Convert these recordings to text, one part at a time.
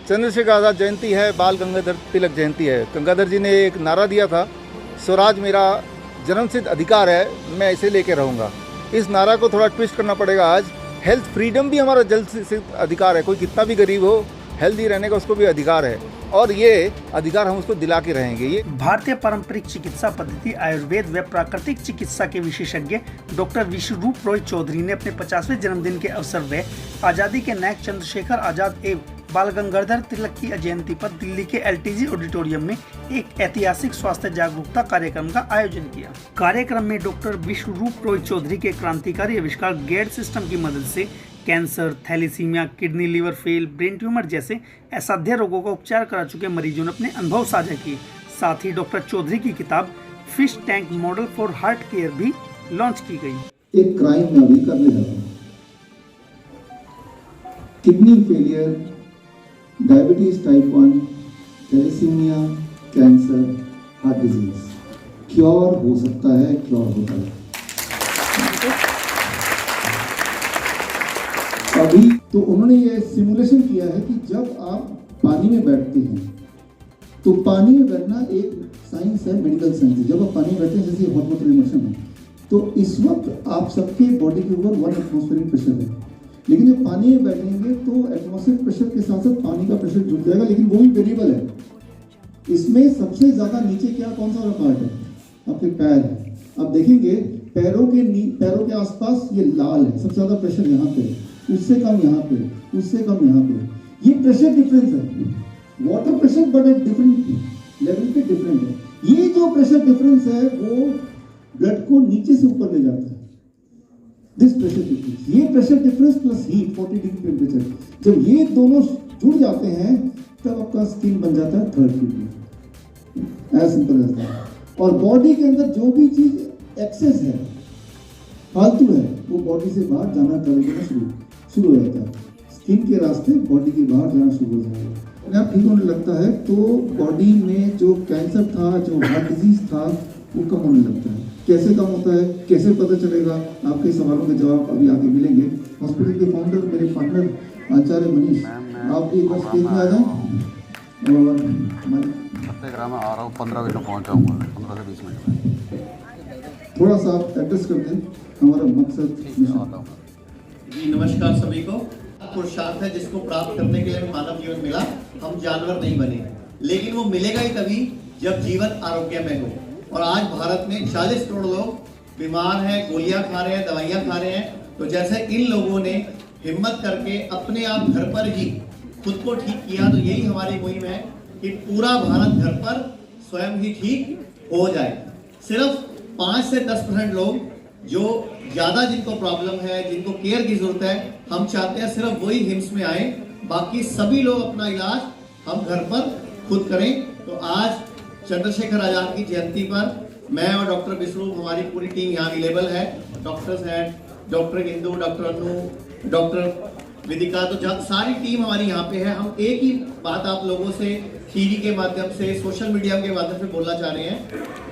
चंद्रशेखर आज़ाद जयंती है, बाल गंगाधर तिलक जयंती है। गंगाधर जी ने एक नारा दिया था, स्वराज मेरा जन्मसिद्ध अधिकार है, मैं इसे लेके रहूँगा। इस नारा को थोड़ा ट्विस्ट करना पड़ेगा आज। हेल्थ फ्रीडम भी हमारा जन्मसिद्ध अधिकार है। कोई कितना भी गरीब हो, हेल्दी रहने का उसको भी अधिकार है, और ये अधिकार हम उसको दिला के रहेंगे। ये भारतीय पारंपरिक चिकित्सा पद्धति आयुर्वेद व प्राकृतिक चिकित्सा के विशेषज्ञ डॉक्टर विश्वरूप रॉय चौधरी ने अपने 50वें जन्मदिन के अवसर व आजादी के नायक चंद्रशेखर आजाद एवं बाल गंगाधर तिलक की जयंती पर दिल्ली के LTG ऑडिटोरियम में एक ऐतिहासिक स्वास्थ्य जागरूकता कार्यक्रम का आयोजन किया। कार्यक्रम में डॉक्टर विश्वरूप रॉय चौधरी के क्रांतिकारी आविष्कार गेड सिस्टम की मदद से cancer, thalassemia, kidney, liver fail, brain tumour जैसे असाध्य रोगों का उपचार करा चुके मरीजों ने अपने अनुभव साझा किए। साथ ही डॉक्टर चौधरी की किताब fish tank model for heart care भी लॉन्च की गई। एक क्राइम में अभी करने जा रहा हूं, kidney failure, diabetes type 1, thalassemia, cancer, heart disease cure हो सकता है, क्योर होता है। अभी तो उन्होंने ये सिमुलेशन किया है कि जब आप पानी में बैठते हैं तो पानी में बैठना एक साइंस है, मेडिकल साइंस है। जब आप पानी में बैठते हैं, जैसे हॉट वाटर इमर्शन है, तो इस वक्त आप सबके बॉडी के ऊपर 1 एटमॉस्फेरिक प्रेशर है, लेकिन जब पानी में बैठेंगे तो एटमॉस्फेरिक प्रेशर के साथ साथ पानी का प्रेशर जुड़ जाएगा, लेकिन वो भी वेरिएबल है। इसमें सबसे ज्यादा नीचे क्या कौन सा वाला पार्ट है? आपके पैर है। आप देखेंगे पैरों के आसपास ये लाल है, सबसे ज्यादा प्रेशर यहाँ पे, उससे कम यहाँ पे, उससे कम यहाँ पे। ये प्रेशर डिफरेंस है, water pressure but at different level पे डिफरेंट है। ये जो प्रेशर डिफरेंस है वो ब्लड को नीचे से ऊपर ले जाता है। दिस प्रेशर डिफरेंस, ये pressure difference plus heat 40 degree temperature, जब ये दोनों जुड़ जाते हैं तब आपका स्किन बन जाता है third kidney. As simple as that. और बॉडी के अंदर जो भी चीज एक्सेस है, फालतू है, वो बॉडी से बाहर जाना शुरू हो जाता है। स्किन के रास्ते बॉडी के बाहर जाना शुरू हो जाएगा। अगर आप ठीक होने लगता है तो बॉडी में जो कैंसर था, जो हार्ट डिजीज था, वो कम होने लगता है। कैसे कम होता है, कैसे पता चलेगा? आपके सवालों के जवाब अभी आगे मिलेंगे। हॉस्पिटल के फाउंडर, मेरे पार्टनर आचार्य मनीष, आप भी एक बार स्टेज में आ जाएं। और सत्याग्रह में आ रहा हूँ, 15 मिनट में पहुँच जाऊँगा, 15 से 20 मिनट में। थोड़ा सा आप एड्रेस कर दें हमारा मकसद। जी नमस्कार सभी को। पुरुषार्थ है जिसको प्राप्त करने के लिए मानव जीवन मिला। हम जानवर नहीं बने, लेकिन वो मिलेगा ही तभी जब जीवन आरोग्यमय हो। और आज भारत में 40 करोड़ लोग बीमार हैं, गोलियां खा रहे हैं, दवाइयां खा रहे हैं। तो जैसे इन लोगों ने हिम्मत करके अपने आप घर पर ही खुद को ठीक किया, तो यही हमारी मुहिम है कि पूरा भारत घर पर स्वयं ही ठीक हो जाए। सिर्फ 5 से 10% लोग जो ज्यादा जिनको प्रॉब्लम है, जिनको केयर की जरूरत है, हम चाहते हैं सिर्फ वही हिम्स में आए, बाकी सभी लोग अपना इलाज हम घर पर खुद करें। तो आज चंद्रशेखर आजाद की जयंती पर मैं और डॉक्टर विश्वरूप, हमारी पूरी टीम यहाँ अवेलेबल है। डॉक्टर्स हैं, डॉक्टर इंदू, डॉक्टर अनु, डॉक्टर विदिका, तो सारी टीम हमारी यहाँ पे है। हम एक ही बात आप लोगों से टीवी के माध्यम से, सोशल मीडिया के माध्यम से बोलना चाह रहे हैं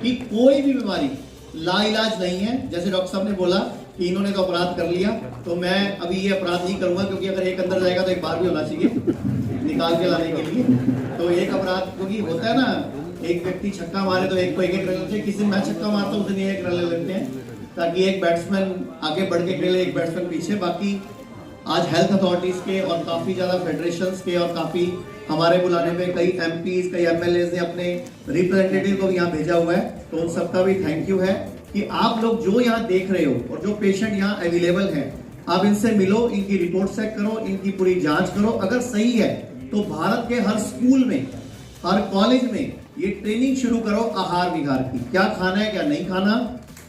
कि कोई भी बीमारी लाइलाज नहीं है। जैसे डॉक्टर साहब ने बोला कि इन्होंने तो अपराध कर लिया, तो मैं अभी ये अपराध नहीं करूंगा, क्योंकि अगर एक अंदर जाएगा तो एक बार भी होना चाहिए निकाल के लाने के लिए। तो एक अपराध, क्योंकि होता है ना, एक व्यक्ति छक्का मारे तो एक को एक रन लेते हैं। किसी मैं छक्का मारता हूँ, उस दिन एक रन ले लेते हैं, ताकि एक बैट्समैन आगे बढ़ के खेले, एक बैट्समैन पीछे। बाकी आज हेल्थ अथॉरिटीज के और काफी ज्यादा फेडरेशंस के और काफी हमारे बुलाने में कई MPs, कई MLAs ने अपने रिप्रेजेंटेटिव को भी यहाँ भेजा हुआ है। तो उन सबका भी थैंक यू है कि आप लोग जो यहाँ देख रहे हो और जो पेशेंट यहाँ अवेलेबल है, आप इनसे मिलो, इनकी रिपोर्ट चेक करो, इनकी पूरी जांच करो। अगर सही है तो भारत के हर स्कूल में, हर कॉलेज में ये ट्रेनिंग शुरू करो आहार विहार की। क्या खाना है, क्या नहीं खाना,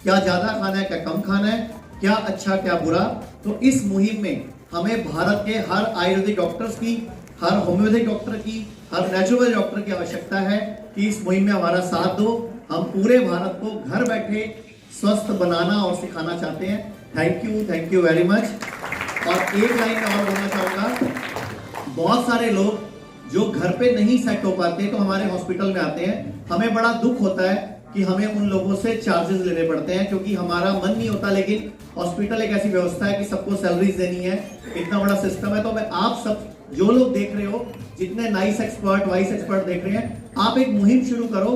क्या ज्यादा खाना है, क्या कम खाना है, क्या अच्छा क्या बुरा। तो इस मुहिम में हमें भारत के हर आयुर्वेदिक डॉक्टर्स की, हर होम्योपैथिक डॉक्टर की, हर नेचुरल डॉक्टर की आवश्यकता है कि इस मुहिम में हमारा साथ दो। हम पूरे भारत को घर बैठे स्वस्थ बनाना और सिखाना चाहते हैं। Thank you very much. और एक लाइन और बोलना चाहूंगा, बहुत सारे लोग जो घर पे नहीं सेट हो पाते तो हमारे हॉस्पिटल में आते हैं। हमें बड़ा दुख होता है कि हमें उन लोगों से चार्जेस लेने पड़ते हैं, क्योंकि हमारा मन नहीं होता, लेकिन हॉस्पिटल एक ऐसी व्यवस्था है कि सबको सैलरीज देनी है, इतना बड़ा सिस्टम है। तो मैं आप सब जो लोग देख रहे हो, जितने नाइस एक्सपर्ट वाइस एक्सपर्ट देख रहे हैं, आप एक मुहिम शुरू करो,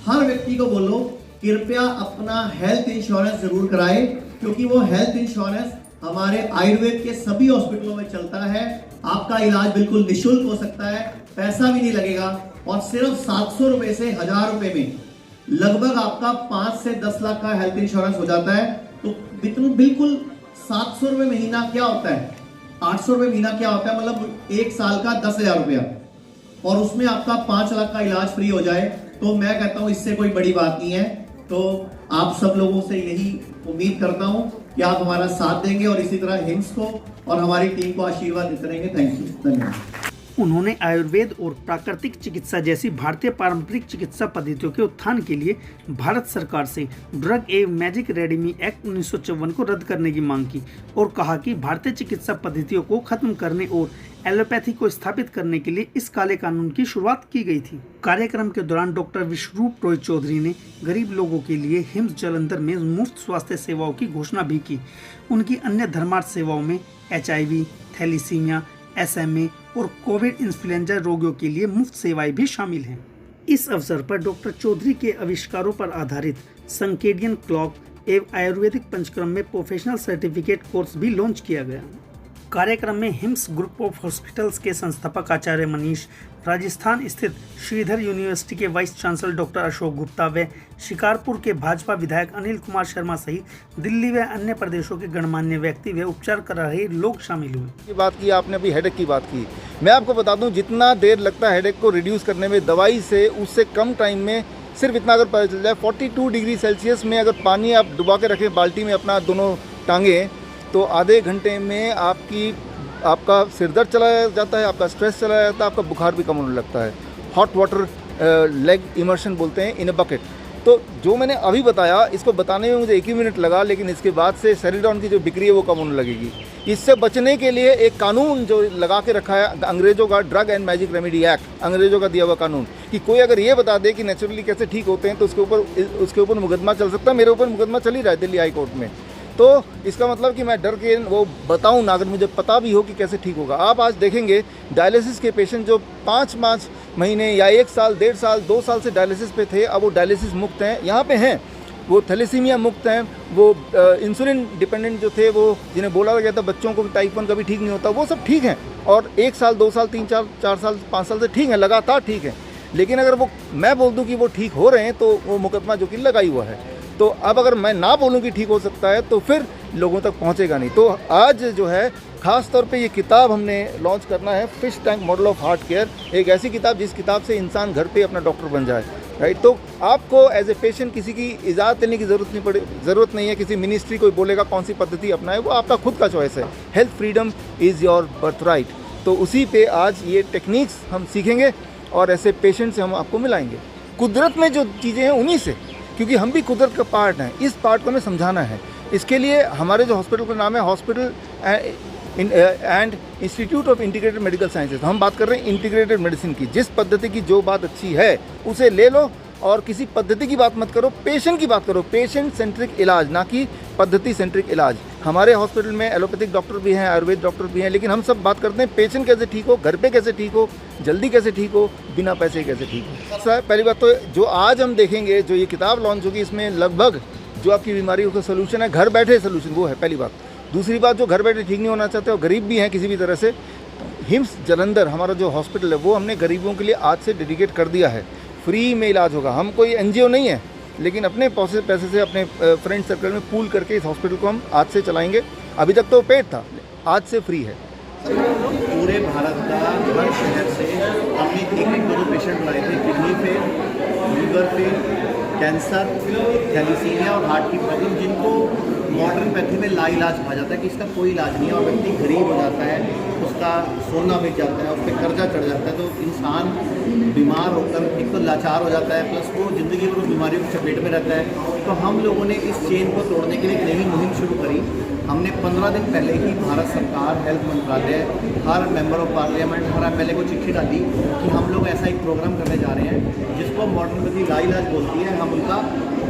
हर व्यक्ति को बोलो कृपया अपना हेल्थ इंश्योरेंस जरूर कराए, क्योंकि वो हेल्थ इंश्योरेंस हमारे आयुर्वेद के सभी हॉस्पिटलों में चलता है। आपका इलाज बिल्कुल निःशुल्क हो सकता है, पैसा भी नहीं लगेगा, और सिर्फ 700 रुपए से 1000 रुपए में लगभग आपका 5 से 10 लाख का हेल्थ इंश्योरेंस हो जाता है। तो बिल्कुल 700 रुपए महीना क्या होता है, 800 रुपए महीना क्या होता है, मतलब एक साल का 10,000 रुपया, और उसमें आपका 5 लाख का इलाज फ्री हो जाए, तो मैं कहता हूं इससे कोई बड़ी बात नहीं है। तो आप सब लोगों से यही उम्मीद करता हूं कि आप हमारा साथ देंगे और इसी तरह हिम्स को और हमारी टीम को आशीर्वाद देते रहेंगे। थैंक यू, धन्यवाद। उन्होंने आयुर्वेद और प्राकृतिक चिकित्सा जैसी भारतीय पारंपरिक चिकित्सा पद्धतियों के उत्थान के लिए भारत सरकार से ड्रग एवं मैजिक रेडमी एक्ट 1954 को रद्द करने की मांग की और कहा कि भारतीय चिकित्सा पद्धतियों को खत्म करने और एलोपैथी को स्थापित करने के लिए इस काले कानून की शुरुआत की गई थी। कार्यक्रम के दौरान डॉक्टर विश्वरूप रॉय चौधरी ने गरीब लोगों के लिए हिम्स जालंधर में मुफ्त स्वास्थ्य सेवाओं की घोषणा भी की। उनकी अन्य धर्मार्थ सेवाओं में HIV, थैलीसीमिया, SMA और कोविड इन्फ्लुएंजा रोगियों के लिए मुफ्त सेवाएं भी शामिल हैं। इस अवसर पर डॉक्टर चौधरी के आविष्कारों पर आधारित संकेडियन क्लॉक एवं आयुर्वेदिक पंचक्रम में प्रोफेशनल सर्टिफिकेट कोर्स भी लॉन्च किया गया। कार्यक्रम में हिम्स ग्रुप ऑफ हॉस्पिटल्स के संस्थापक आचार्य मनीष, राजस्थान स्थित श्रीधर यूनिवर्सिटी के vice chancellor doctor Ashok Gupta व शिकारपुर के भाजपा विधायक अनिल कुमार शर्मा सहित दिल्ली व अन्य प्रदेशों के गणमान्य व्यक्ति व उपचार करा रहे लोग शामिल हुए। बात की आपने, अभी हेडेक की बात की, मैं आपको बता दूं जितना देर लगता है हेडेक को रिड्यूस करने में दवाई से, उससे कम टाइम में सिर्फ इतना अगर पता चल जाए 42 डिग्री सेल्सियस में अगर पानी आप डुबा के रखें बाल्टी में अपना दोनों टांगे, तो आधे घंटे में आपका सिर दर्द चला जाता है, आपका स्ट्रेस चला जाता है, आपका बुखार भी कम होने लगता है। हॉट वाटर लेग इमर्शन बोलते हैं इन अ बकेट। तो जो मैंने अभी बताया, इसको बताने में मुझे 1 ही मिनट लगा, लेकिन इसके बाद से सेरिडॉन की जो बिक्री है वो कम होने लगेगी। इससे बचने के लिए एक कानून जो लगा के रखा है अंग्रेज़ों का, drug and magic remedy act, अंग्रेज़ों का दिया हुआ कानून, कि कोई अगर ये बता दे कि नेचुरली कैसे ठीक होते हैं तो उसके ऊपर मुकदमा चल सकता है। मेरे ऊपर मुकदमा चल ही रहा है दिल्ली हाई कोर्ट में। तो इसका मतलब कि मैं डर के वो बताऊं ना, अगर मुझे पता भी हो कि कैसे ठीक होगा। आप आज देखेंगे डायलिसिस के पेशेंट जो 5 महीने या 1 साल, 1.5 साल, 2 साल से डायलिसिस पे थे, अब वो डायलिसिस मुक्त हैं, यहाँ पे हैं। वो थैलेसीमिया मुक्त हैं, वो इंसुलिन डिपेंडेंट जो थे, वो जिन्हें बोला गया था बच्चों को टाइप 1 कभी ठीक नहीं होता, वो सब ठीक हैं, और 1 साल, 2 साल, 3, 4 साल, 5 साल से ठीक हैं, लगातार ठीक हैं। लेकिन अगर वो मैं बोल दूं कि वो ठीक हो रहे हैं तो वो मुकदमा जो कि लगा ही हुआ है। तो अब अगर मैं ना बोलूं कि ठीक हो सकता है तो फिर लोगों तक पहुंचेगा नहीं। तो आज जो है ख़ास तौर पे ये किताब हमने लॉन्च करना है, fish tank model of heart care, एक ऐसी किताब जिस किताब से इंसान घर पे अपना डॉक्टर बन जाए, राइट। तो आपको एज ए पेशेंट किसी की इजाज़त लेने की ज़रूरत नहीं है, किसी मिनिस्ट्री कोई बोलेगा कौन सी पद्धति अपनाए, वो आपका खुद का चॉइस है। Health freedom is your birth right. तो उसी पे आज ये टेक्निक्स हम सीखेंगे और ऐसे पेशेंट से हम आपको मिलाएंगे। कुदरत में जो चीज़ें हैं उन्हीं से, क्योंकि हम भी कुदरत का पार्ट हैं, इस पार्ट को हमें समझाना है। इसके लिए हमारे जो हॉस्पिटल का नाम है hospital and institute of integrated medical sciences. हम बात कर रहे हैं इंटीग्रेटेड मेडिसिन की। जिस पद्धति की जो बात अच्छी है उसे ले लो और किसी पद्धति की बात मत करो, पेशेंट की बात करो। पेशेंट सेंट्रिक इलाज, ना कि पद्धति सेंट्रिक इलाज। हमारे हॉस्पिटल में एलोपैथिक डॉक्टर भी हैं, आयुर्वेद डॉक्टर भी हैं, लेकिन हम सब बात करते हैं पेशेंट कैसे ठीक हो, घर पे कैसे ठीक हो, जल्दी कैसे ठीक हो, बिना पैसे कैसे ठीक हो। सर पहली बात तो जो आज हम देखेंगे, जो ये किताब लॉन्च होगी, इसमें लगभग जो आपकी बीमारी का सोल्यूशन है, घर बैठे सोल्यूशन, वो है पहली बात। दूसरी बात, जो घर बैठे ठीक नहीं होना चाहते और गरीब भी हैं किसी भी तरह से, हिम्स जालंधर हमारा जो हॉस्पिटल है वो हमने गरीबों के लिए आज से डेडिकेट कर दिया है। फ्री में इलाज होगा। हम कोई NGO नहीं है, लेकिन अपने पैसे से अपने फ्रेंड सर्कल में पूल करके इस हॉस्पिटल को हम आज से चलाएंगे। अभी तक तो पेड था, आज से फ्री है। पूरे भारत का हर शहर से हमने 1-2 पेशेंट लाए थे, किडनी पे, लीवर पे, कैंसर, थैलीसीमिया और हार्ट की प्रॉब्लम, जिनको मॉडर्न पैथी में लाइलाज कहा जाता है कि इसका कोई इलाज नहीं है, और व्यक्ति गरीब हो जाता है, उसका सोना बिक जाता है, उस पर कर्जा चढ़ जाता है, तो इंसान बीमार होकर एक तो लाचार हो जाता है, प्लस वो ज़िंदगी भर उस बीमारियों की चपेट में रहता है। तो हम लोगों ने इस चेन को तोड़ने के लिए एक नई मुहिम शुरू करी। हमने 15 दिन पहले ही भारत सरकार, हेल्थ मंत्रालय, हर मेंबर ऑफ पार्लियामेंट, हर MLA को चिट्ठी डाली कि हम लोग ऐसा एक प्रोग्राम करने जा रहे हैं जिसको मॉडर्न पैथी लाइलाज बोलती है। हम उनका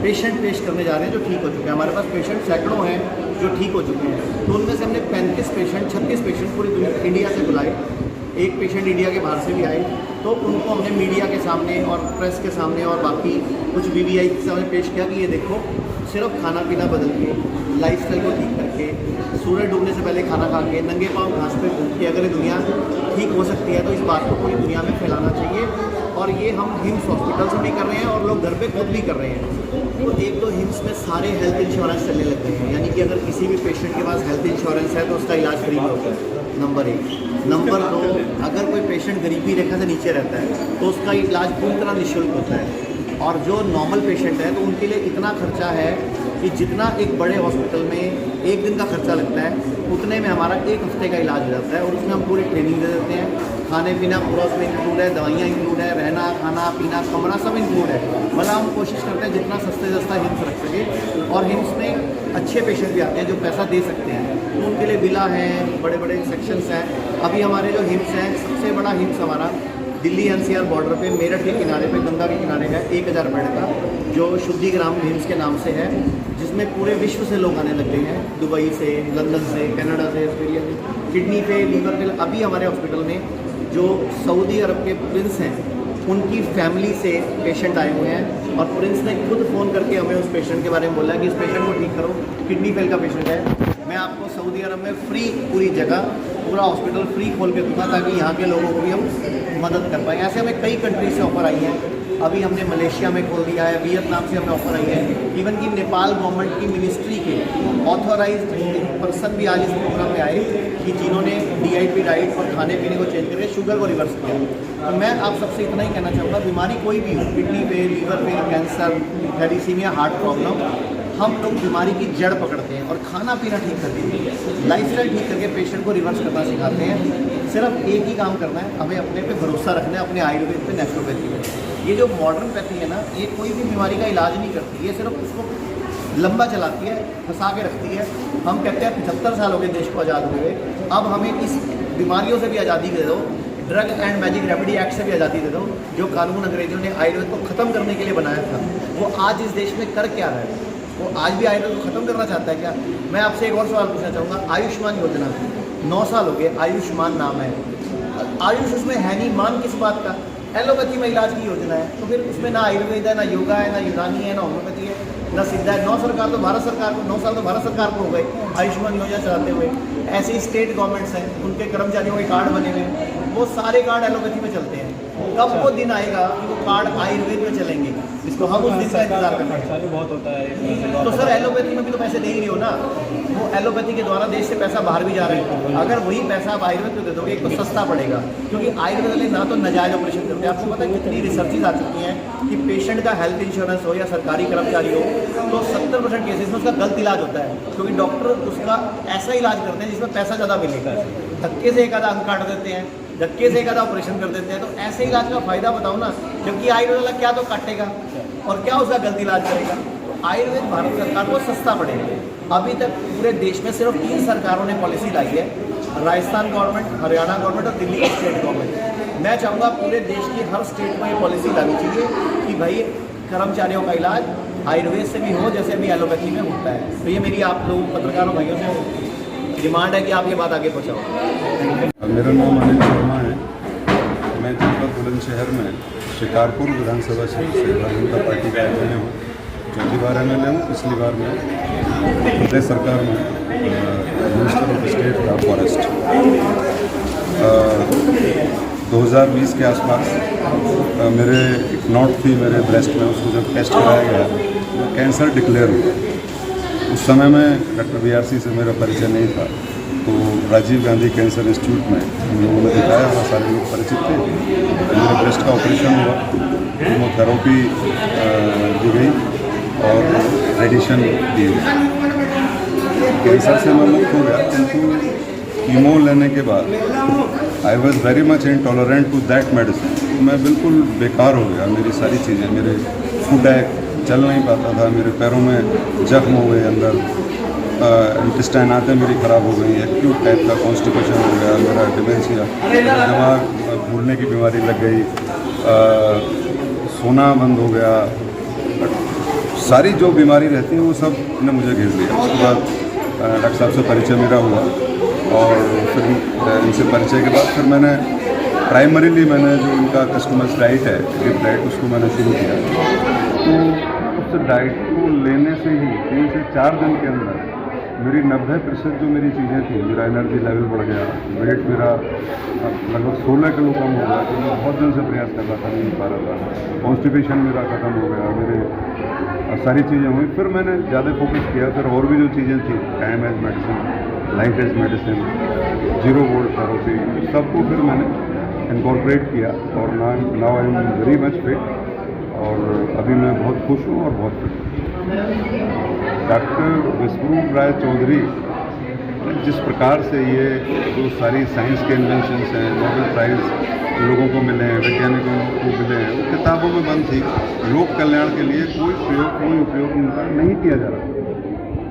पेशेंट पेश करने जा रहे हैं जो ठीक हो चुके हैं। हमारे पास पेशेंट सैकड़ों हैं जो ठीक हो चुके हैं। तो उनमें से हमने 35 पेशेंट, 36 पेशेंट पूरी दुनिया इंडिया से बुलाए। एक पेशेंट इंडिया के बाहर से भी आए, तो उनको हमने मीडिया के सामने और प्रेस के सामने और बाकी कुछ VVI के सामने पेश किया कि ये देखो, सिर्फ खाना पीना बदल के, लाइफस्टाइल को ठीक करके, सूरज डूबने से पहले खाना खा के, नंगे पाँव घास पे घूम के अगर ये दुनिया ठीक हो सकती है तो इस बात को पूरी दुनिया में फैलाना चाहिए। और ये हम हिम्स हॉस्पिटल से भी कर रहे हैं और लोग घर पे खुद भी कर रहे हैं। तो एक तो हिम्स में सारे हेल्थ इंश्योरेंस चलने लग गए हैं, यानी कि अगर किसी भी पेशेंट के पास हेल्थ इंश्योरेंस है तो उसका इलाज फ्री में होता है, नंबर 1। नंबर 2, अगर कोई पेशेंट गरीबी रेखा से नीचे रहता है तो उसका इलाज पूरी तरह निःशुल्क होता है। और जो नॉर्मल पेशेंट है तो उनके लिए इतना खर्चा है कि जितना एक बड़े हॉस्पिटल में एक दिन का खर्चा लगता है उतने में हमारा 1 हफ्ते का इलाज हो जाता है। और उसमें हम पूरी ट्रेनिंग दे देते हैं, खाने पीना पूरा उसमें इंक्लूड है, दवाइयाँ इंक्लूड है, रहना खाना पीना कमरा सब इंक्लूड है। मतलब हम कोशिश करते हैं जितना सस्ते सस्ता हिम्स रख सके। और हिम्स में अच्छे पेशेंट भी आते हैं जो पैसा दे सकते हैं, तो उनके लिए विला हैं, बड़े बड़े सेक्शंस हैं। अभी हमारे जो हिम्स हैं, सबसे बड़ा हिम्स हमारा दिल्ली NCR बॉर्डर पे मेरठ के किनारे पे, गंगा के किनारे है, 1000 बेड का, जो शुद्धिग्राम हिम्स के नाम से है, जिसमें पूरे विश्व से लोग आने लग गए हैं, दुबई से, लंदन से, कनाडा से, ऑस्ट्रेलिया से, किडनी पे, लीवर पे। अभी हमारे हॉस्पिटल में जो सऊदी अरब के प्रिंस हैं उनकी फैमिली से पेशेंट आए हुए हैं और प्रिंस ने खुद फ़ोन करके हमें उस पेशेंट के बारे में बोला कि इस पेशेंट को ठीक करो, किडनी फेल का पेशेंट है, मैं आपको सऊदी अरब में फ्री पूरी जगह पूरा हॉस्पिटल फ्री खोल के दूंगा ताकि यहाँ के लोगों को भी हम मदद कर पाएँ। ऐसे हमें कई कंट्री से ऑफ़र आई हैं। अभी हमने मलेशिया में खोल दिया है, वियतनाम से हमें ऑफ़र आई है, इवन कि नेपाल गवर्नमेंट की मिनिस्ट्री के ऑथोराइज्ड पर्सन भी आज इस प्रोग्राम में आए कि जिन्होंने DIP डाइट और खाने पीने को चेंज करके शुगर को रिवर्स किया। तो मैं आप सबसे इतना ही कहना चाहूँगा, बीमारी कोई भी हो, kidney fail, liver fail, cancer, thalassemia, heart problem, हम लोग बीमारी की जड़ पकड़ते हैं और खाना पीना ठीक करते हैं, लाइफस्टाइल ठीक करके पेशेंट को रिवर्स करना सिखाते हैं। सिर्फ एक ही काम करना है, हमें अपने पे भरोसा रखना है, अपने आयुर्वेद पे, नेचुरोपैथी पे। ये जो मॉडर्न पैथी है ना, ये कोई भी बीमारी का इलाज नहीं करती, ये सिर्फ उसको लंबा चलाती है, फंसा के रखती है। हम कहते हैं 75 साल हो गए देश को आज़ाद हुए, अब हमें इस बीमारियों से भी आज़ादी दे दो, drug and magic remedy act से भी आज़ादी दे दो। जो कानून अंग्रेजों ने आयुर्वेद को ख़त्म करने के लिए बनाया था, वो आज इस देश में कर क्या रहा है? वो आज भी आयुर्वेद को ख़त्म करना चाहता है क्या? मैं आपसे एक और सवाल पूछना चाहूँगा। आयुष्मान योजना 9 साल हो गए, आयुष्मान नाम है, आयुष उसमें है नहीं, मान किस बात का? एलोपैथी में इलाज की योजना है, तो फिर उसमें ना आयुर्वेद है, ना योगा है, ना यूनानी है, ना होम्योपैथी है, ना सिद्धा है। 9 साल तो भारत सरकार को हो गए आयुष्मान योजना चलाते हुए। ऐसे ही स्टेट गवर्नमेंट्स हैं, उनके कर्मचारियों के कार्ड बने हुए हैं, वो सारे कार्ड एलोपैथी में चलते हैं। कब वो दिन आएगा कि वो कार्ड आयुर्वेद में चलेंगे, इसको हम उस दिन का इंतजार करना है। बहुत होता है तो सर एलोपैथी में भी तो पैसे दे ही नहीं हो ना, वो एलोपैथी के द्वारा देश से पैसा बाहर भी जा रहा है। अगर वही पैसा आप आयुर्वेद को दे दोगे, एक तो सस्ता पड़ेगा, क्योंकि आयुर्वेद वाले ना तो नाजायज़ ऑपरेशन करते हैं। आपको पता है कितनी रिसर्चेज आ चुकी हैं कि पेशेंट का हेल्थ इंश्योरेंस हो या सरकारी कर्मचारी हो, तो 70% केसेस में उसका गलत इलाज होता है, क्योंकि डॉक्टर उसका ऐसा इलाज करते हैं जिसमें पैसा ज़्यादा मिलेगा। धक्के से एक आधा अंग काट देते हैं, धक्के से एक आधा ऑपरेशन कर देते हैं। तो ऐसे इलाज का फ़ायदा बताओ ना, जबकि आयुर्वेद वाला क्या तो काटेगा और क्या उसका गलत इलाज करेगा। तो आयुर्वेद भारत सरकार को सस्ता पड़ेगा। अभी तक पूरे देश में सिर्फ 3 सरकारों ने पॉलिसी लाई है, राजस्थान गवर्नमेंट, हरियाणा गवर्नमेंट और दिल्ली स्टेट गवर्नमेंट। मैं चाहूँगा पूरे देश की हर स्टेट में ये पॉलिसी लानी चाहिए कि भाई कर्मचारियों का इलाज आयुर्वेद से भी हो, जैसे अभी एलोपैथी में होता है। तो ये मेरी आप लोग पत्रकारों भाइयों से डिमांड है कि आप ये बात आगे पहुँचाओ। मेरा नाम अनिल शर्मा है। मैं जनपद बुलंदशहर में शिकारपुर विधानसभा क्षेत्र से भारतीय जनता पार्टी का एमएलए हूँ। चौथी बार एमएलए हूँ। पिछली बार मैं प्रदेश सरकार में मिनिस्टर ऑफ स्टेट था फॉरेस्ट। 2020 के आसपास मेरे एक नोट थी मेरे ब्रेस्ट में, उसको जब टेस्ट कराया गया तो कैंसर डिक्लेयर हुआ। उस समय में डॉक्टर BRC से मेरा परिचय नहीं था, तो राजीव गांधी कैंसर इंस्टीट्यूट में हम लोगों ने दिखाया, वहाँ सारे लोग परिचित थे। मेरे ब्रेस्ट का ऑपरेशन हुआ, कीमोथेरेपी दी गई और रेडिएशन दी गई। कैंसर से मैं मुक्त हो गया, किंतु कीमो लेने के बाद I was very much intolerant to that medicine. तो मैं बिल्कुल बेकार हो गया, मेरी सारी चीज़ें, मेरे फुट चल नहीं पाता था, मेरे पैरों में जख्म हो गए, अंदर इंटेस्टाइन आते मेरी ख़राब हो गई, एक्यूट टाइप का कॉन्स्टिपेशन हो गया, मेरा डिमेंशिया, दिमाग भूलने की बीमारी लग गई, सोना बंद हो गया, सारी जो बीमारी रहती है वो सब ने मुझे घेर लिया। उसके बाद डॉक्टर साहब से परिचय मेरा हुआ और फिर इनसे परिचय के बाद फिर मैंने प्राइमरीली मैंने जो उनका कस्टमर्स डाइट है, ड्रिप डाइट, उसको मैंने शुरू किया। तो उस डाइट को लेने से ही 3 से 4 दिन के अंदर मेरी 90% जो मेरी चीज़ें थी, मेरा एनर्जी लेवल बढ़ गया, वेट मेरा लगभग 16 किलो कम हो गया। तो मैं बहुत दिन से प्रयास कर रहा था, नहीं पा रहा था। कॉन्स्टिपेशन मेरा ख़त्म हो गया, मेरे सारी चीज़ें हुई। फिर मैंने ज़्यादा फोकस किया, फिर और भी जो चीज़ें थी, time as medicine, life as medicine, 0 volt therapy, सबको फिर मैंने इनकॉर्पोरेट किया और now I am very much fit. और अभी मैं बहुत खुश हूँ और बहुत फिट हूँ। डॉक्टर विश्वरूप राय चौधरी जिस प्रकार से ये जो सारी साइंस के इन्वेंशंस हैं, नोबेल प्राइज़ लोगों को मिले हैं, वैज्ञानिकों को मिले हैं, वो किताबों में बंद थी। लोक कल्याण के लिए कोई उपयोग उनका नहीं किया जा रहा।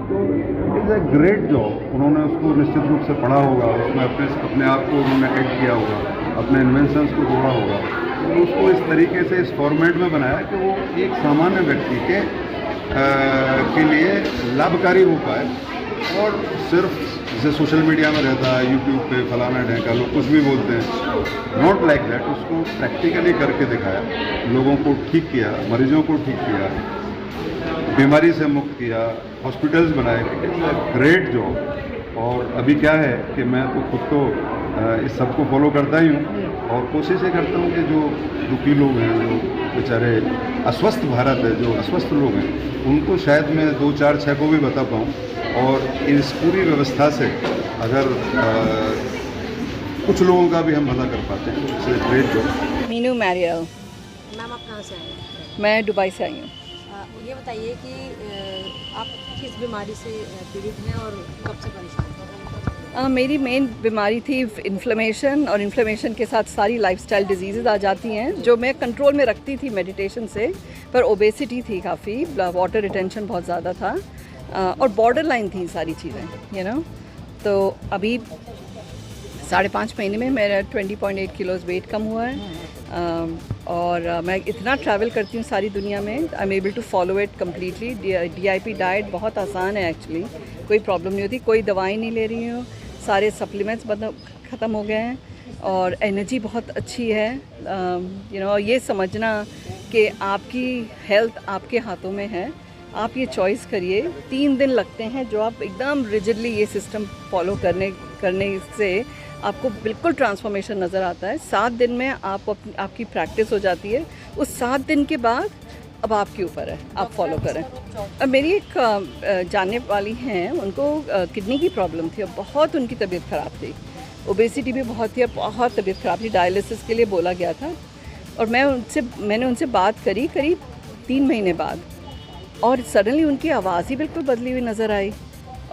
तो it is a great job. उन्होंने उसको निश्चित रूप से पढ़ा होगा, उसमें अपने आप को उन्होंने ऐड किया होगा, अपने इन्वेंशंस को जोड़ा होगा, तो उसको इस तरीके से इस फॉर्मेट में बनाया कि वो एक सामान्य व्यक्ति के लिए लाभकारी हो पाए। और सिर्फ जैसे सोशल मीडिया में रहता है, यूट्यूब पे फलाना ढेंका लोग कुछ भी बोलते हैं, नॉट लाइक दैट। उसको प्रैक्टिकली करके दिखाया, लोगों को ठीक किया, मरीजों को ठीक किया, बीमारी से मुक्त किया, हॉस्पिटल्स बनाए। It is a great job. और अभी क्या है कि मैं तो खुद तो इस सबको फॉलो करता ही हूँ और कोशिश ये करता हूँ कि जो दुखी लोग हैं, जो बेचारे अस्वस्थ भारत है, जो अस्वस्थ लोग हैं, उनको शायद मैं 2, 4, 6 को भी बता पाऊँ। और इस पूरी व्यवस्था से अगर कुछ लोगों का भी हम भला कर पाते हैं तो it's a great job. Meenu Meryl. Ma'am आप कहाँ से आए हैं? मैं दुबई से आई हूँ। ये बताइए कि आप किस बीमारी से पीड़ित हैं और कब से परेशान हैं? मेरी मेन बीमारी थी इन्फ्लेमेशन, और इन्फ्लेमेशन के साथ सारी लाइफस्टाइल डिजीज़ आ जाती हैं जो मैं कंट्रोल में रखती थी मेडिटेशन से। पर ओबेसिटी थी काफ़ी, वाटर रिटेंशन बहुत ज़्यादा था और बॉर्डर लाइन थी सारी चीज़ें, यू नो। तो अभी 5.5 महीने में मेरा 20.8 किलोज़ वेट कम हुआ है। और मैं इतना ट्रैवल करती हूँ सारी दुनिया में, I am able to follow it completely. DIP diet बहुत आसान है एक्चुअली, कोई प्रॉब्लम नहीं होती, कोई दवाई नहीं ले रही हूँ, सारे सप्लीमेंट्स ख़त्म हो गए हैं और एनर्जी बहुत अच्छी है। यू नो, ये समझना कि आपकी हेल्थ आपके हाथों में है, आप ये चॉइस करिए। 3 दिन लगते हैं जो आप एकदम रिजिडली ये सिस्टम फॉलो करने से आपको बिल्कुल ट्रांसफॉर्मेशन नज़र आता है। 7 दिन में आपकी प्रैक्टिस हो जाती है। उस 7 दिन के बाद अब आपके ऊपर है, आप फॉलो करें। अब मेरी एक जानने वाली हैं, उनको किडनी की प्रॉब्लम थी और बहुत उनकी तबीयत ख़राब थी, ओबेसिटी भी बहुत थी, बहुत तबीयत ख़राब थी, डायलिसिस के लिए बोला गया था। और मैंने उनसे बात करी करीब 3 महीने बाद, और सडनली उनकी आवाज़ ही बिल्कुल बदली हुई नज़र आई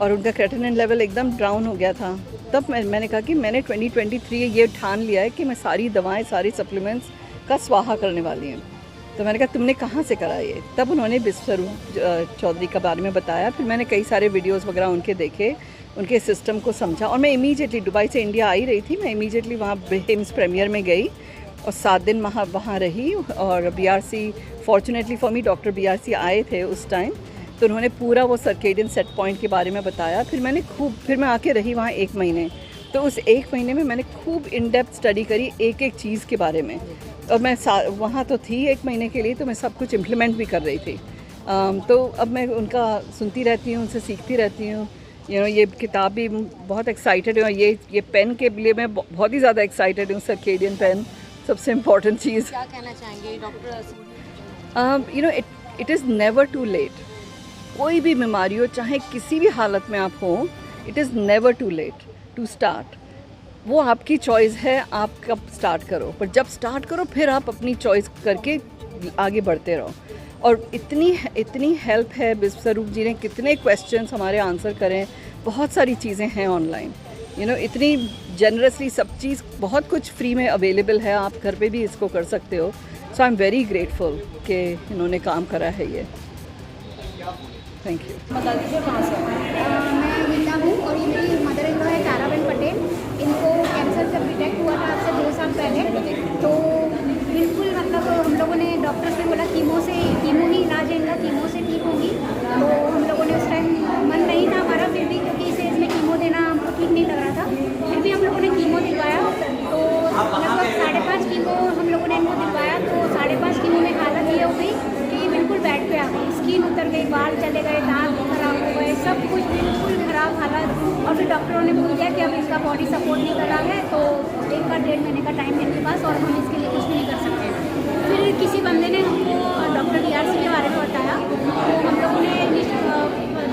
और उनका क्रेटिनिन लेवल एकदम डाउन हो गया था। तब मैंने कहा कि मैंने 2023 ये ठान लिया है कि मैं सारी दवाएं, सारी सप्लीमेंट्स का स्वाहा करने वाली हूँ। तो मैंने कहा तुमने कहाँ से करा ये? तब उन्होंने विश्वरूप चौधरी के बारे में बताया। फिर मैंने कई सारे वीडियोस वगैरह उनके देखे, उनके सिस्टम को समझा, और मैं इमीडिएटली दुबई से इंडिया आई रही थी, मैं इमीडिएटली वहाँ हिम्स प्रीमियर में गई और 7 दिन वहाँ रही। और BRC, fortunately for me, doctor BRC आए थे उस टाइम, तो उन्होंने पूरा वो सर्केडियन सेट पॉइंट के बारे में बताया। फिर मैं आके रही वहाँ 1 महीने। तो उस 1 महीने में मैंने खूब इन डेप्थ स्टडी करी एक चीज़ के बारे में, और मैं वहाँ तो थी 1 महीने के लिए, तो मैं सब कुछ इम्प्लीमेंट भी कर रही थी। तो अब मैं उनका सुनती रहती हूँ, उनसे सीखती रहती हूँ। यू नो, ये किताब भी बहुत एक्साइटेड हूँ, और ये पेन के लिए मैं बहुत ही ज़्यादा एक्साइटेड हूँ, सर्केडियन पेन, सबसे इम्पॉर्टेंट चीज़। क्या कहना चाहेंगे doctor? You know, it is never too late. कोई भी बीमारी हो, चाहे किसी भी हालत में आप हो, it is never too late to start. वो आपकी चॉइस है, आप कब स्टार्ट करो, पर जब स्टार्ट करो फिर आप अपनी चॉइस करके आगे बढ़ते रहो। और इतनी हेल्प है, विश्वरूप जी ने कितने क्वेश्चंस हमारे आंसर करें, बहुत सारी चीज़ें हैं ऑनलाइन, यू नो, इतनी जनरसली सब चीज़, बहुत कुछ फ्री में अवेलेबल है, आप घर पे भी इसको कर सकते हो। सो आई एम वेरी ग्रेटफुल कि इन्होंने काम करा है ये। Thank you. बता दीजिए कहाँ से? मैं मीना हूँ और ये मेरी मदर इन लॉ है ताराबेन पटेल। इनको कैंसर जब डिटेक्ट हुआ था आज से 2 साल पहले, तो बिल्कुल मतलब हम लोगों ने, डॉक्टर्स ने बोला कीमो ही इलाज है इनका, कीमो से ठीक होगी। तो हम लोगों ने उस टाइम मन नहीं था हमारा, फिर भी क्योंकि इस एज में कीमो देना हमको ठीक नहीं लग रहा था, फिर भी हम लोगों ने कीमो दिलवाया। तो लगभग बॉडी सपोर्ट नहीं कर रहा है तो 1-1.5 महीने का टाइम है इनके पास और हम इसके लिए कुछ भी नहीं कर सकते। फिर किसी बंदे ने हमको डॉक्टर DRC के बारे में बताया, तो हम लोगों ने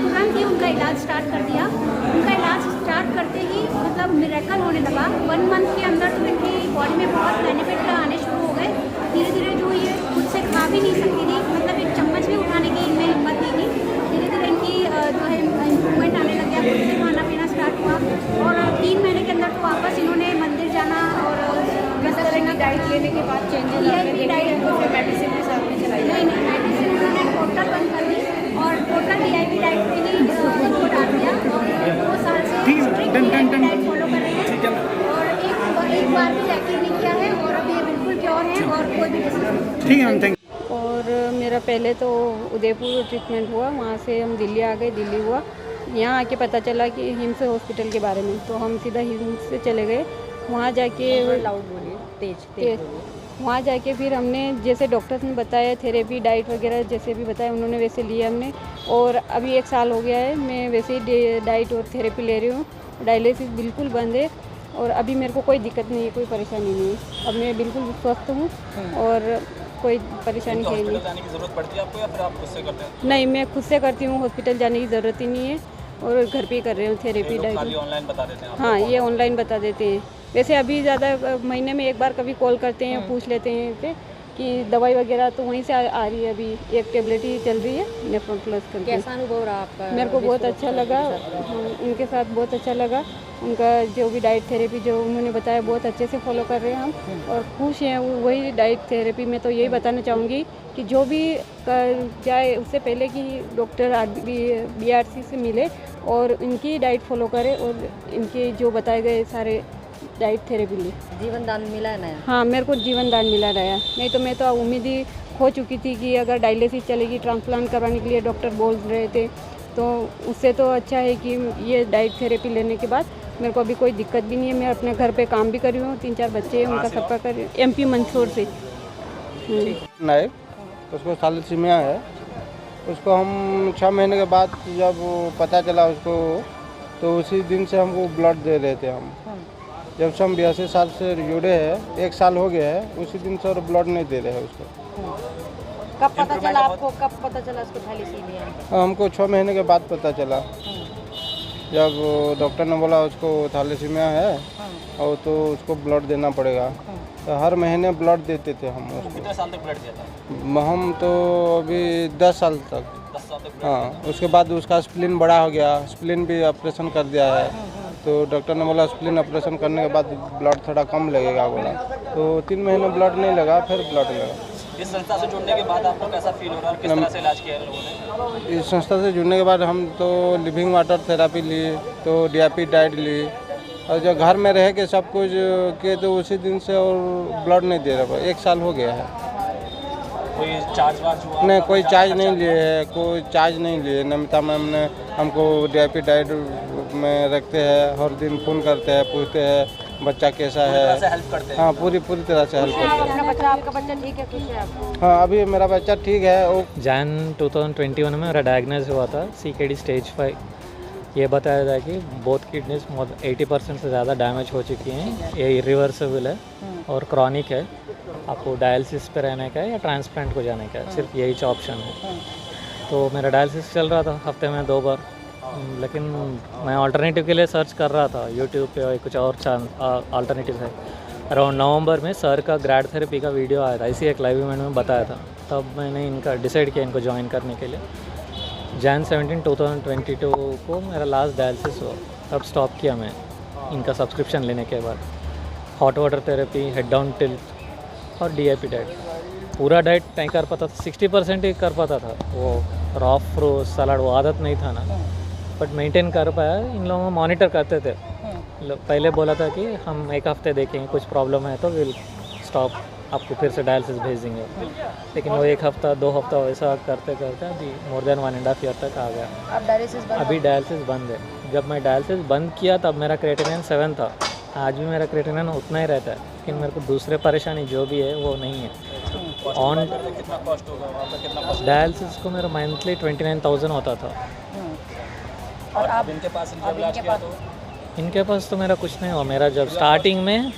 तुरंत ही उनका इलाज स्टार्ट कर दिया। उनका इलाज स्टार्ट करते ही मतलब मिरेकल होने लगा। 1 मंथ के अंदर तो इनकी बॉडी में बहुत बेनिफिट आने शुरू हो गए। धीरे धीरे जो ये खुद से खा भी नहीं सकती थी, मतलब एक चम्मच भी उठाने की इनमें हिम्मत नहीं थी, धीरे धीरे इनकी जो है इम्प्रूवमेंट आने लग गया, खुद से खाना पीना स्टार्ट हुआ और 3 महीने के अंदर तो वापस इन्होंने मंदिर जाना और किस तरह की डाइट लेने के बाद चेंजेस DIP डाइट तो फिर मेडिसिन के साथ में चलाई? नहीं मेडिसिन उन्होंने टोटल बंद कर दी और टोटल DIP डाइट पे ही इनको डाल दिया और 2 साल से स्ट्रिक्ट DIP डाइट फॉलो कर रहे हैं और एक बार भी रैकेट नहीं किया है और अभी ये बिल्कुल प्योर है और कोई भी डिसीज नहीं। ठीक है मैम, थैंक और मेरा पहले तो उदयपुर ट्रीटमेंट हुआ, वहाँ से हम दिल्ली आ गए। दिल्ली हुआ, यहाँ आके पता चला कि हिम्स हॉस्पिटल के बारे में, तो हम सीधा हिम्स से चले गए। वहाँ जाके लाउड बोलिए, तेज वहाँ जाके फिर हमने जैसे डॉक्टर्स ने बताया थेरेपी डाइट वगैरह जैसे भी बताया उन्होंने वैसे लिया हमने, और अभी 1 साल हो गया है मैं वैसे ही डाइट और थेरेपी ले रही हूँ। डायलिसिस बिल्कुल बंद है और अभी मेरे को कोई दिक्कत नहीं है, कोई परेशानी नहीं है। अब मैं बिल्कुल स्वस्थ हूँ और कोई परेशानी है नहीं। जाने की ज़रूरत पड़ती है आपको या फिर आप खुद से करते हैं? नहीं, मैं खुद से करती हूँ, हॉस्पिटल जाने की ज़रूरत ही नहीं है और घर पे ही कर रही हूँ थेरेपी डाइट। खाली ऑनलाइन बता देते हैं? हाँ, ये ऑनलाइन बता देते हैं। वैसे अभी ज़्यादा महीने में 1 बार कभी कॉल करते हैं, पूछ लेते हैं पे कि दवाई वगैरह तो वहीं से आ रही है। अभी एक टेबलेट ही चल रही है नेफ्रॉन प्लस करके। कैसा अनुभव रहा आपका? मेरे को बहुत अच्छा लगा, उनके साथ बहुत अच्छा लगा। उनका जो भी डाइट थेरेपी जो उन्होंने बताया बहुत अच्छे से फॉलो कर रहे हैं हम और खुश हैं। वही डाइट थेरेपी में तो यही बताना चाहूँगी कि जो भी जाए उससे पहले कि डॉक्टर BRC से मिले और इनकी डाइट फॉलो करे और इनके जो बताए गए सारे डाइट थेरेपी ले। जीवन दान मिला है नया? हाँ, मेरे को जीवन दान मिला रहा। नहीं तो मैं तो उम्मीद ही खो चुकी थी कि अगर डायलिसिस चलेगी, ट्रांसप्लांट करवाने के लिए डॉक्टर बोल रहे थे, तो उससे तो अच्छा है कि ये डाइट थेरेपी लेने के बाद मेरे को अभी कोई दिक्कत भी नहीं है। मैं अपने घर पे काम भी कर रही हूँ, 3-4 बच्चे हैं, उनका सबका कर रही हूँ। MP मंदसौर से। नहीं, उसको थैलेसीमिया है। उसको हम 6 महीने के बाद जब पता चला उसको, तो उसी दिन से हमको ब्लड दे रहे थे हम। जब से हम 82 साल से जुड़े हैं, 1 साल हो गया है, उसी दिन से और ब्लड नहीं दे रहे हैं उसको। कब पता चला आपको? कब पता चला उसको थैलेसीमिया है? हमको 6 महीने के बाद पता चला, जब डॉक्टर ने बोला उसको थैलेसीमिया है और तो उसको ब्लड देना पड़ेगा। तो हर महीने ब्लड देते थे हम उसको। कितने साल तक ब्लड दिया था? हम तो अभी 10 साल तक। 10 साल तक? हाँ, उसके बाद उसका स्प्लीन बड़ा हो गया, स्प्लीन भी ऑपरेशन कर दिया है। तो डॉक्टर ने बोला स्प्लीन ऑपरेशन करने के बाद ब्लड थोड़ा कम लगेगा बोला। तो 3 महीने ब्लड नहीं लगा, फिर ब्लड लगा। इस संस्था से जुड़ने के बाद आपको कैसा फील हो रहा है? किस तरह से इलाज किया है लोगों ने? इस संस्था से जुड़ने के बाद हम तो लिविंग वाटर थेरापी ली, तो DIP डाइट ली और जो घर में रह के सब कुछ किए, तो उसी दिन से और ब्लड नहीं दे रहा। 1 साल हो गया है। कोई चार्ज वार्ज हुआ? नहीं, कोई चार्ज नहीं लिए है, कोई चार्ज नहीं लिए। नमिता मैम ने हमको DIP डाइट में रखते हैं, हर दिन फ़ोन करते हैं, पूछते हैं बच्चा कैसा है। हेल्प करते हैं? हाँ, पूरी तरह से हेल्प करते हैं। आपका बच्चा ठीक है, खुश है आप? हाँ, अभी मेरा बच्चा ठीक है। वो जैन 2021 में मेरा डायग्नोज हुआ था CKD स्टेज 5। ये बताया था कि बोथ किडनीज 80% से ज़्यादा डैमेज हो चुकी हैं, ये इरिवर्सिबल है और क्रॉनिक है। आपको डायलिसिस पे रहने का है या ट्रांसप्लांट को जाने का है, सिर्फ यही ऑप्शन है। तो मेरा डायलिसिस चल रहा था हफ्ते में 2 बार, लेकिन मैं अल्टरनेटिव के लिए सर्च कर रहा था यूट्यूब पे, कुछ और अल्टरनेटिव है। अराउंड नवंबर में सर का ग्रैड थेरेपी का वीडियो आया था, इसी एक लाइव इवेंट में बताया था। तब मैंने इनका डिसाइड किया इनको ज्वाइन करने के लिए। Jan 17, 2022 को मेरा लास्ट डायलिसिस हुआ, तब स्टॉप किया मैं इनका सब्सक्रिप्शन लेने के बाद। Hot water therapy, head down tilt और DIP डाइट, पूरा डाइट नहीं कर पाता था, 60% ही कर पाता था। वो रॉ फ्रूट सलाद वो आदत नहीं था ना, बट मेंटेन कर पाया। इन लोगों को मॉनिटर करते थे। पहले बोला था कि हम 1 हफ्ते देखेंगे, कुछ प्रॉब्लम है तो विल स्टॉप, आपको फिर से डायलिसिस भेज देंगे। लेकिन वो 1 हफ्ता 2 हफ्ता वैसा करते करते अभी मोर देन 1.5 ईयर तक आ गया। अब डायलिसिस बंद? अभी डायलिसिस बंद है। जब मैं डायलिसिस बंद किया तब मेरा क्रेटिनिन 7 था, आज भी मेरा क्रेटिनिन उतना ही रहता है, लेकिन मेरे को दूसरे परेशानी जो भी है वो नहीं है। ऑन कितना कॉस्ट होगा? डायलिसिस को मेरा मंथली 29,000 होता था। और अब इनके पास इलाज किया तो इनके पास तो मेरा कुछ नहीं हुआ। मेरा जब स्टार्टिंग में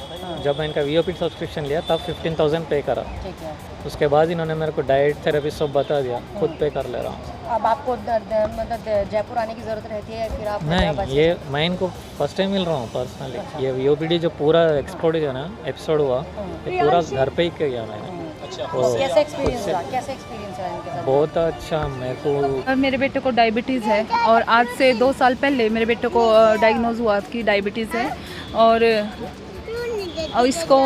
जब मैं इनका वीओपी सब्सक्रिप्शन लिया तब 15,000 पे करा। ठीक है। उसके बाद इन्होंने मेरे को डाइट थेरेपी सब बता दिया, खुद पे कर ले रहा हूँ। अब आपको मतलब जयपुर आने की ज़रूरत रहती है या फिर आप नहीं, ये मैं इनको फर्स्ट टाइम मिल रहा हूँ पर्सनली। ये वीओपीडी जो पूरा एक्सपोर्ट जो ना एपिसोड हुआ, ये पूरा घर पे ही किया मैंने। कैसे एक्सपीरियंस रहा इनके साथ? बहुत अच्छा। मेरे को मेरे बेटे को डायबिटीज़ है और आज से 2 साल पहले मेरे बेटे को डायग्नोज हुआ कि डायबिटीज़ है और इसको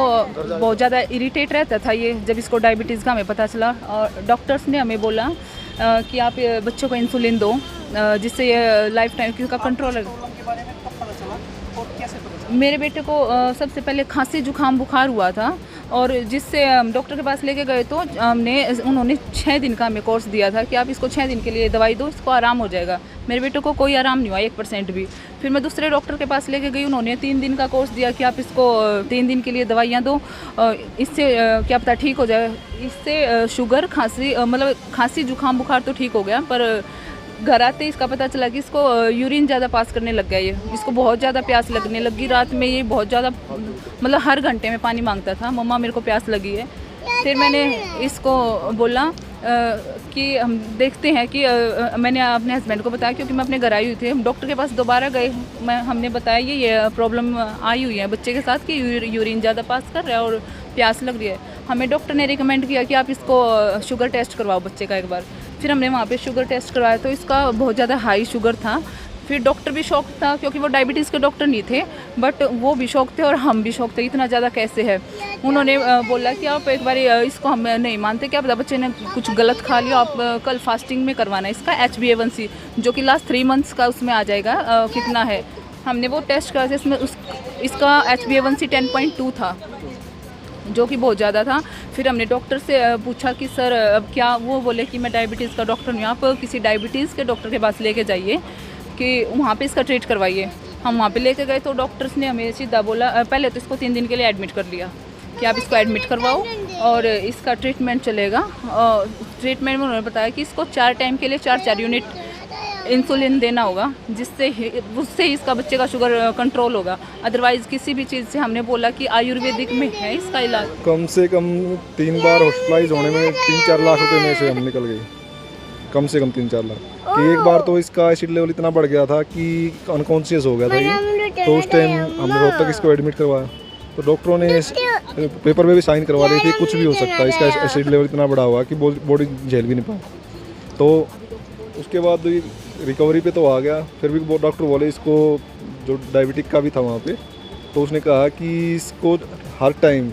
बहुत ज़्यादा इरिटेट रहता था ये। जब इसको डायबिटीज़ का हमें पता चला और डॉक्टर्स ने हमें बोला कि आप बच्चों को इंसुलिन दो जिससे ये लाइफ टाइम इसका कंट्रोल है। मेरे बेटे को सबसे पहले खांसी जुकाम बुखार हुआ था और जिससे डॉक्टर के पास लेके गए तो उन्होंने 6 दिन का हमें कोर्स दिया था कि आप इसको 6 दिन के लिए दवाई दो, इसको आराम हो जाएगा। मेरे बेटे को कोई आराम नहीं हुआ 1% भी। फिर मैं दूसरे डॉक्टर के पास लेके गई, उन्होंने 3 दिन का कोर्स दिया कि आप इसको 3 दिन के लिए दवाइयाँ दो, इससे क्या पता ठीक हो जाए। इससे शुगर खांसी मतलब खांसी जुकाम बुखार तो ठीक हो गया, पर घर आते इसका पता चला कि इसको यूरिन ज़्यादा पास करने लग गया। ये इसको बहुत ज़्यादा प्यास लगने लगी रात में। ये बहुत ज़्यादा मतलब हर घंटे में पानी मांगता था, मम्मा मेरे को प्यास लगी है। फिर मैंने इसको बोला कि हम देखते हैं कि मैंने अपने हस्बैंड को बताया क्योंकि मैं अपने घर आई हुई थी। हम डॉक्टर के पास दोबारा गए, हमने बताया ये प्रॉब्लम आई हुई है बच्चे के साथ कि यूरिन ज़्यादा पास कर रहा है और प्यास लग रही है। हमें डॉक्टर ने रिकमेंड किया कि आप इसको शुगर टेस्ट करवाओ बच्चे का एक बार। फिर हमने वहाँ पे शुगर टेस्ट करवाया तो इसका बहुत ज़्यादा हाई शुगर था। फिर डॉक्टर भी शौक था क्योंकि वो डायबिटीज़ के डॉक्टर नहीं थे, बट वो भी शौक थे और हम भी शौक थे इतना ज़्यादा कैसे है। उन्होंने बोला कि आप एक बार इसको हम नहीं मानते कि आप बच्चे ने कुछ गलत खा लिया, आप कल फास्टिंग में करवाना इसका HbA1c जो कि लास्ट 3 मंथ्स का उसमें आ जाएगा कितना है। हमने वो टेस्ट करा, इसमें इसका HbA1c 10.2 था जो कि बहुत ज़्यादा था। फिर हमने डॉक्टर से पूछा कि सर अब क्या, वो बोले कि मैं डायबिटीज़ का डॉक्टर नहीं हूँ, आप किसी डायबिटीज़ के डॉक्टर के पास लेके जाइए कि वहाँ पे इसका ट्रीट करवाइए। हम वहाँ पे लेके गए तो डॉक्टर्स ने हमें सीधा बोला, पहले तो इसको 3 दिन के लिए एडमिट कर लिया कि आप इसको एडमिट करवाओ और इसका ट्रीटमेंट चलेगा। और ट्रीटमेंट में उन्होंने बताया कि इसको 4 टाइम के लिए 4 यूनिट इंसुलिन देना होगा जिससे उससे ही इसका बच्चे का शुगर कंट्रोल होगा। अदरवाइज़ किसी भी चीज़ से हमने बोला कि आयुर्वेदिक में है इसका इलाज। कम से कम 3 बार हॉस्पिटलाइज होने में 3-4 लाख रुपए में से हम निकल गए, कम से कम 3-4 लाख। कि एक बार तो इसका एसिड लेवल इतना बढ़ गया था कि अनकॉन्शियस हो गया था ये, तो उस टाइम हमने रोहतक इसको एडमिट करवाया तो डॉक्टरों ने पेपर में भी साइन करवा ली थी कुछ भी हो सकता है, इसका एसिड लेवल इतना बढ़ा हुआ कि बॉडी झेल भी नहीं पाई। तो उसके बाद रिकवरी पे तो आ गया, फिर भी डॉक्टर बोले इसको, जो डायबिटिक का भी था वहाँ पे, तो उसने कहा कि इसको हर टाइम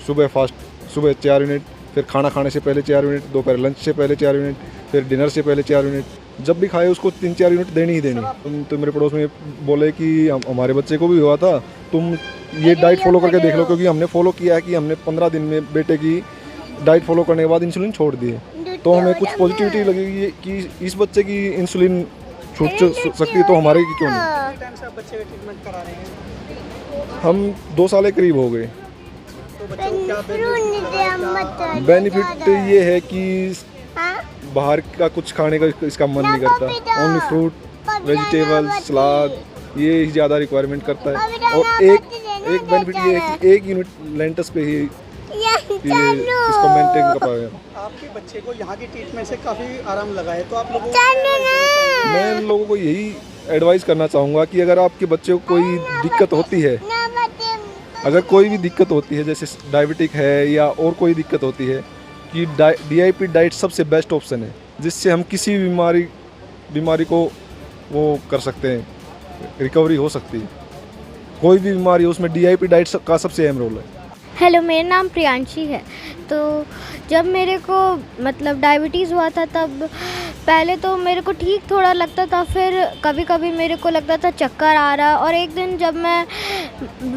सुबह 4 यूनिट, फिर खाना खाने से पहले 4 यूनिट, दोपहर लंच से पहले 4 यूनिट, फिर डिनर से पहले 4 यूनिट, जब भी खाए उसको 3-4 यूनिट देनी ही देनी। तो मेरे पड़ोस में बोले कि हमारे बच्चे को भी हुआ था, तुम ये डाइट फॉलो करके देख लो, क्योंकि हमने फॉलो किया है कि हमने 15 दिन में बेटे की डाइट फॉलो करने के बाद इंसुलिन छोड़ दिए, तो हमें कुछ पॉजिटिविटी लगी कि इस बच्चे की इंसुलिन छूट सकती है तो हमारे की क्यों नहीं। टाइम से आप बच्चे का ट्रीटमेंट करा रहे हैं? हम 2 साल के करीब हो गए। बेनिफिट ये है कि बाहर का कुछ खाने का इसका मन नहीं करता, ओनली फ्रूट, वेजिटेबल, सलाद ये ज़्यादा रिक्वायरमेंट करता है। और एक बेनिफिट ये है कि 1 यूनिट लेंटस पे ही इसको मेंटेन कर पाएगा। आपके बच्चे को यहाँ की ट्रीटमेंट से काफ़ी आराम लगा है, तो आप लोगों मैं लोगों को यही एडवाइस करना चाहूँगा कि अगर आपके बच्चे को कोई दिक्कत होती है, अगर कोई भी दिक्कत होती है जैसे डायबिटिक है या और कोई दिक्कत होती है, कि DIP डाइट सबसे बेस्ट ऑप्शन है जिससे हम किसी बीमारी को वो कर सकते हैं, रिकवरी हो सकती है। कोई भी बीमारी हो उसमें DIP डाइट का सबसे अहम रोल है। हेलो, मेरा नाम प्रियांशी है। तो जब मेरे को मतलब डायबिटीज़ हुआ था तब पहले तो मेरे को ठीक थोड़ा लगता था, फिर कभी कभी मेरे को लगता था चक्कर आ रहा, और एक दिन जब मैं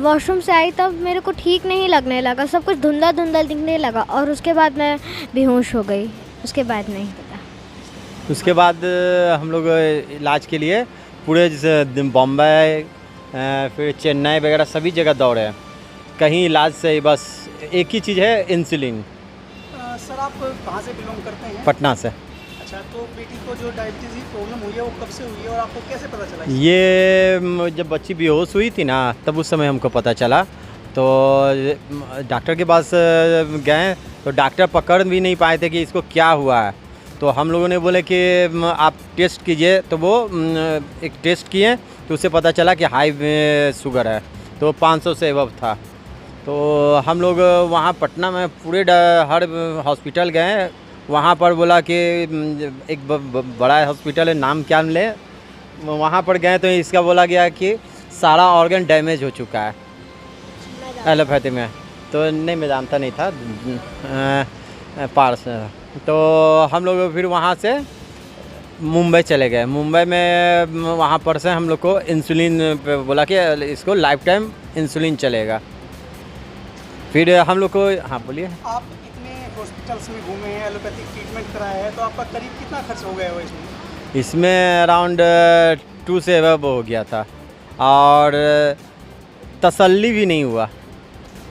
वॉशरूम से आई तब मेरे को ठीक नहीं लगने लगा, सब कुछ धुंधला धुंधला दिखने लगा और उसके बाद मैं बेहोश हो गई। उसके बाद नहीं पता। उसके बाद हम लोग इलाज के लिए पूरे जैसे बॉम्बे फिर चेन्नई वगैरह सभी जगह दौड़े हैं, कहीं इलाज से बस एक ही चीज़ है, इंसुलिन। सर आप कहाँ से बिलोंग करते हैं? पटना से। अच्छा, तो बेटी को जो डायबिटीज़ की प्रॉब्लम हुई है वो कब से हुई है और आपको कैसे पता चला? ये जब बच्ची बेहोश हुई थी ना, तब उस समय हमको पता चला। तो डॉक्टर के पास गए तो डॉक्टर पकड़ भी नहीं पाए थे कि इसको क्या हुआ है। तो हम लोगों ने बोले कि आप टेस्ट कीजिए, तो वो एक टेस्ट किए तो उससे पता चला कि हाई शुगर है, तो 500 से अबव था। तो हम लोग वहाँ पटना में पूरे हर हॉस्पिटल गए, वहाँ पर बोला कि एक बड़ा हॉस्पिटल है, नाम क्या ले, वहाँ पर गए तो इसका बोला गया कि सारा ऑर्गन डैमेज हो चुका है एलोपैथी में। तो नहीं, मैं जानता नहीं था पार्स। तो हम लोग फिर वहाँ से मुंबई चले गए। मुंबई में वहाँ पर से हम लोग को इंसुलिन बोला कि इसको लाइफ टाइम इंसुलिन चलेगा। फिर हम लोग को, हाँ बोलिए। आप कितने हॉस्पिटल्स में घूमे हैं, एलोपैथिक ट्रीटमेंट कराया है, तो आपका करीब कितना खर्च हो गया है इसमें? इसमें अराउंड 2 से अबव हो गया था और तसल्ली भी नहीं हुआ।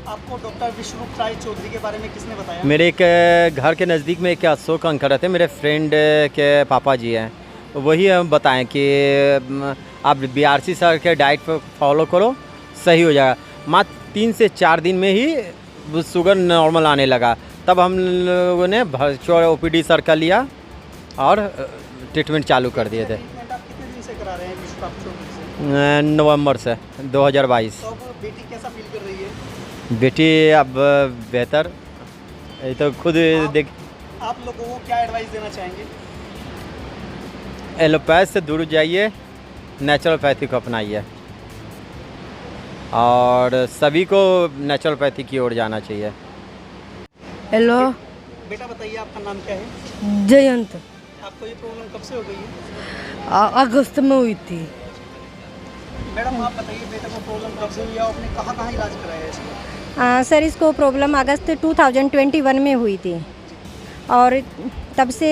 आपको डॉक्टर विश्वरूप राय चौधरी के बारे में किसने बताया? मेरे एक घर के नज़दीक में एक अशोक अंकल रहते, मेरे फ्रेंड के पापा जी हैं, वही हम बताएं कि आप BRC सर के डाइट पर फॉलो करो, सही हो जाएगा। मात्र 3 से 4 दिन में ही शुगर नॉर्मल आने लगा। तब हम लोगों ने वर्चुअल OPD सर का लिया और ट्रीटमेंट चालू कर दिए थे। ट्रीटमेंट आप कितने दिन से करा रहे हैं विश्वरूप चौधरी से? नवंबर से 2022। तो अब बेटी कैसा फील कर रही है? बेटी अब बेहतर, ये तो खुद देख। आप लोगों को क्या एडवाइस देना चाहेंगे? एलोपैथ से दूर जाइए, नेचुरोपैथी को अपनाइए और सभी को नेचुरोपैथी की ओर जाना चाहिए। हेलो बेटा बताइए, आपका नाम क्या है? जयंत। आपको ये प्रॉब्लम कब से हो गई है? अगस्त में हुई थी। मैडम आप बताइए, बेटा को प्रॉब्लम कब से हुई है, आपने कहाँ इलाज कराया है इसका? सर, इसको प्रॉब्लम अगस्त 2021 में हुई थी और तब से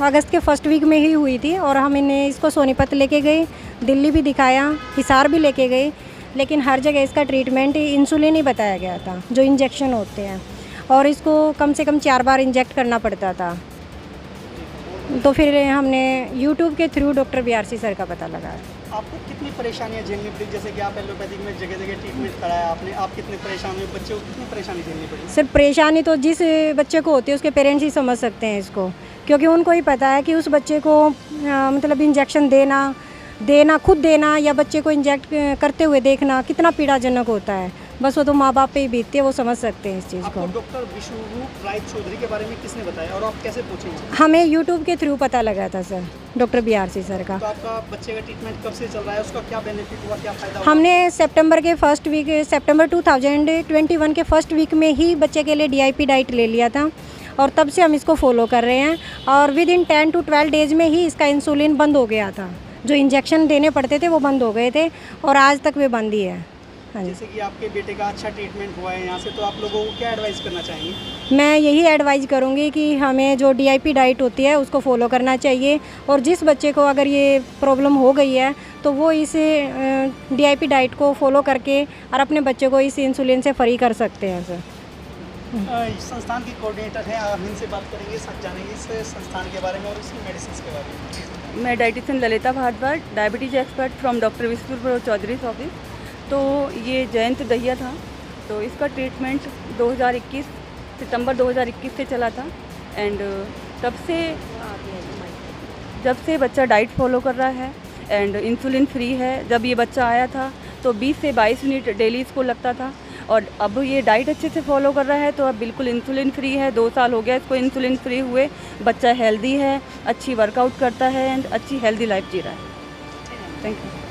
अगस्त के फर्स्ट वीक में ही हुई थी। और हम इन्हें इसको सोनीपत लेके गए, दिल्ली भी दिखाया, हिसार भी लेके गए, लेकिन हर जगह इसका ट्रीटमेंट इंसुलिन ही बताया गया था, जो इंजेक्शन होते हैं, और इसको कम से कम 4 बार इंजेक्ट करना पड़ता था। तो फिर हमने YouTube के थ्रू डॉक्टर BRC सर का पता लगाया। आपको कितनी परेशानियां झेलनी पड़ी? जैसे कि आप एलोपैथिक में जगह जगह ट्रीटमेंट कराया आपने, आप कितने परेशान हुए, बच्चे को कितनी परेशानी झेलनी पड़ी? सर, परेशानी तो जिस बच्चे को होती है उसके पेरेंट्स ही समझ सकते हैं इसको, क्योंकि उनको ही पता है कि उस बच्चे को मतलब इंजेक्शन देना खुद देना या बच्चे को इंजेक्ट करते हुए देखना कितना पीड़ाजनक होता है। बस वो तो माँ बाप पे ही बीतती है, वो समझ सकते हैं इस चीज़ को। डॉक्टर विश्वरूप राय चौधरी के बारे में किसने बताया और आप कैसे पूछे? हमें YouTube के थ्रू पता लगा था सर, डॉक्टर BRC सर का। तो आपका बच्चे का ट्रीटमेंट कब से चल रहा है, उसका क्या बेनिफिट हुआ, क्या फ़ायदा हुआ? हमने सितंबर 2021 के फर्स्ट वीक में ही बच्चे के लिए DIP डाइट ले लिया था और तब से हम इसको फॉलो कर रहे हैं और विद इन 10 to 12 डेज में ही इसका इंसुलिन बंद हो गया था। जो इंजेक्शन देने पड़ते थे वो बंद हो गए थे और आज तक वे बंद ही है। हाँ जी। जैसे कि आपके बेटे का अच्छा ट्रीटमेंट हुआ है यहाँ से, तो आप लोगों को क्या एडवाइस करना चाहेंगे? मैं यही एडवाइस करूँगी कि हमें जो DIP डाइट होती है उसको फॉलो करना चाहिए और जिस बच्चे को अगर ये प्रॉब्लम हो गई है तो वो इस DIP डाइट को फॉलो करके और अपने बच्चे को इस इंसुलिन से फ्री कर सकते हैं सर। संस्थान की कोऑर्डिनेटर हैं, आप इनसे बात करेंगे, सब जानेंगे इस संस्थान के बारे में और इसकी मेडिसिन के बारे में। मैं dietitian Lalita Bhardwaj, diabetes expert from doctor Vishwaroop Chaudhary office. तो ये जयंत दहिया था, तो इसका ट्रीटमेंट 2021 सितंबर 2021 से चला था एंड तब से जब से बच्चा डाइट फॉलो कर रहा है एंड इंसुलिन फ्री है। जब ये बच्चा आया था तो 20 से 22 यूनिट डेली इसको लगता था और अब ये डाइट अच्छे से फॉलो कर रहा है तो अब बिल्कुल इंसुलिन फ्री है। 2 साल हो गया इसको इंसुलिन फ्री हुए। बच्चा हेल्दी है, अच्छी वर्कआउट करता है एंड अच्छी हेल्दी लाइफ जी रहा है। Thank you.